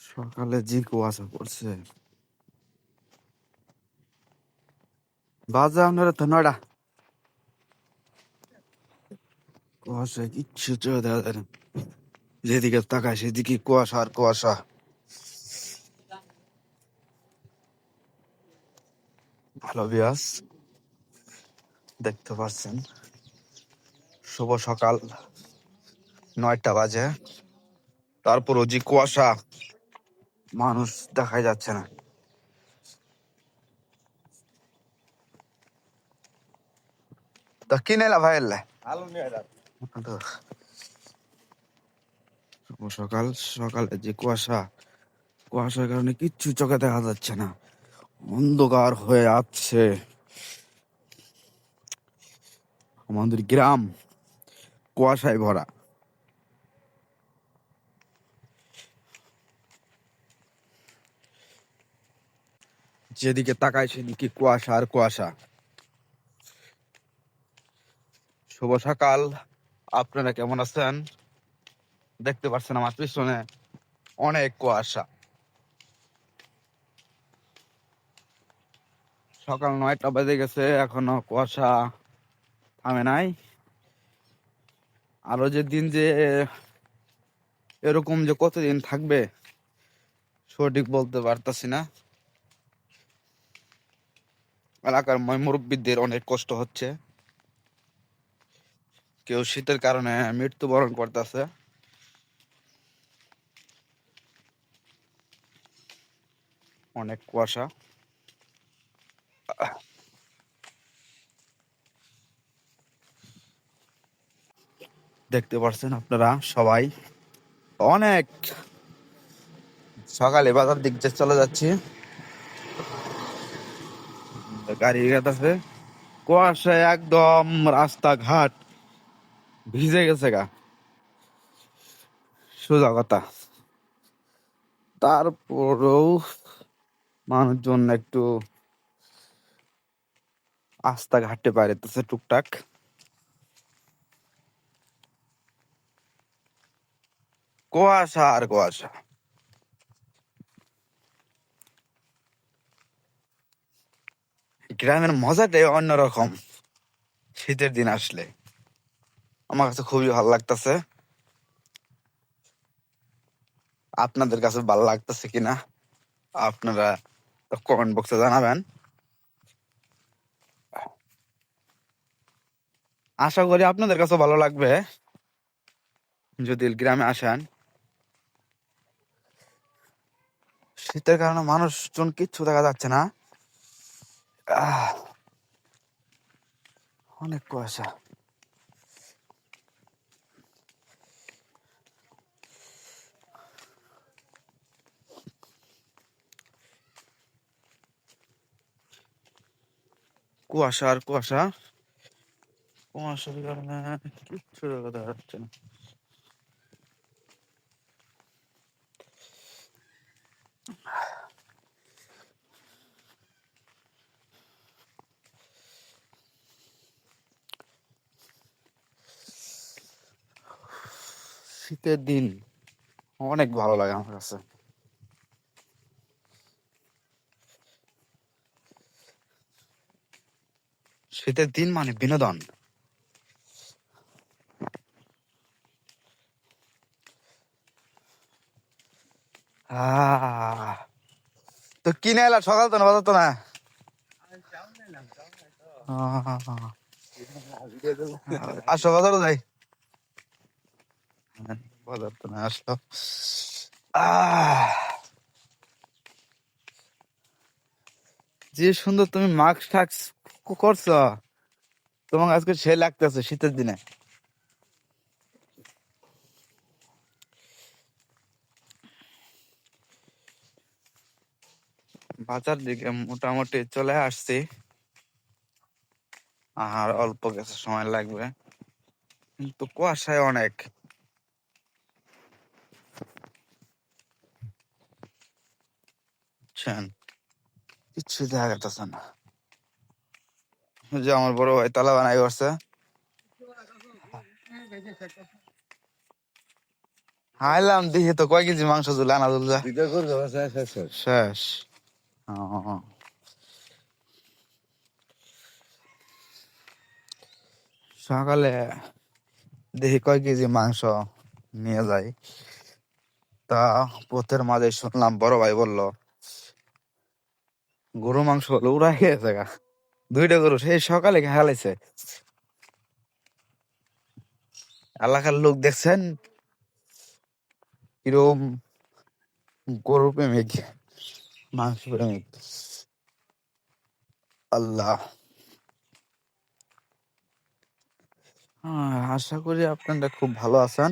সকালে যে কুয়াশা পড়ছে, বাজে আপনারা তো নয়টা। কুয়াশায় কিচ্ছু চোখে দেখা যায় না। যেদিকে তাকায় সেদিকে কুয়াশা আর কুয়াশা। হ্যালো বিয়াস, দেখতে পাচ্ছেন শুভ সকাল, 9টা বাজে। তারপরও যে কুয়াশা, মানুষ দেখাই যাচ্ছে না। তা কি নেলা ভাই এলে শুভ সকাল। সকালে যে কুয়াশা, কুয়াশার কারণে কিচ্ছু চোখে দেখা যাচ্ছে না, অন্ধকার হয়ে আছে। আমাদের গ্রাম কুয়াশায় ভরা। যেদিকে তাকায় সেদিকে কুয়াশা আর কুয়াশা। শুভ সকাল, আপনারা কেমন আছেন? দেখতে পাচ্ছেন আমার পিছনে অনেক কুয়াশা। সকাল 9টা বেজে গেছে, এখনো কুয়াশা থামে নাই। আরো যে দিন যে এরকম যে কতদিন থাকবে সঠিক বলতে পারতাছি না। এলাকার মুরব্বীদের অনেক কষ্ট হচ্ছে, কেউ শীতের কারণে মৃত্যুবরণ করতেছে। অনেক কুয়াশা। দেখতে পাচ্ছেন আপনারা সবাই। অনেক সকালে বাজার দিক যে চলে যাচ্ছি, গাড়ি আছে, কুয়াশায় একদম রাস্তাঘাট ভিজে গেছে গা, সোজা কথা। তারপরেও মানুষজন একটু আস্থা ঘাটতে পারতেছে টুকটাক। কুয়াশা আর কুয়াশা। গ্রামের মজাটাই অন্যরকম। শীতের দিন আসলে আমার কাছে খুবই ভালো লাগতেছে। আপনাদের কাছে ভালো লাগতেছে কিনা আপনারা কমেন্ট বক্সে জানাবেন। আশা করি আপনাদের কাছে ভালো লাগবে যদি গ্রামে আসেন। শীতের কারণে মানুষজন কিচ্ছু দেখা যাচ্ছে না। আহ, অনেক কুয়াশা। কুয়াশা আর কুয়াশা। কুয়াশার কারণে কিচ্ছু দেখা যাচ্ছে না। শীতের দিন অনেক ভালো লাগে আমার কাছে। শীতের দিন মানে বিনোদন। তো কিনে এলা সকাল তো না, বাজার তো না। আসো বাজারও যাই। বাজার তো না আসলো। যে সুন্দর তুমি মাস্ক টাক্স করছো, তোমাকে আজকে সে লাগতেছে শীতের দিনে। বাজার দিকে মোটামুটি চলে আসছি, আর অল্প কিছু সময় লাগবে, কিন্তু কুয়াশায় অনেক। বুঝছেন, কিচ্ছু দেখা যাচ্ছে না। যে আমার বড় ভাই তালা বানাই করছে। হাইলাম দেখি তো কয় কেজি মাংস ঝুলে আনা ঝুল যা দুইটা গরু আছে শেষ শেষ। শেষ। ও, সকালে দেখি কয় কেজি মাংস নিয়ে যাই। তা পথের মাঝে শুনলাম বড় ভাই বলল গরু মাংস হলো উড়াই গেছে গা, দুইটা গরু সেই সকালে খেলাইছে। এলাকার লোক দেখছেন কিরম গরু প্রেমিক, মাংস প্রেমিক। আল্লাহ, আশা করি আপনারা খুব ভালো আছেন।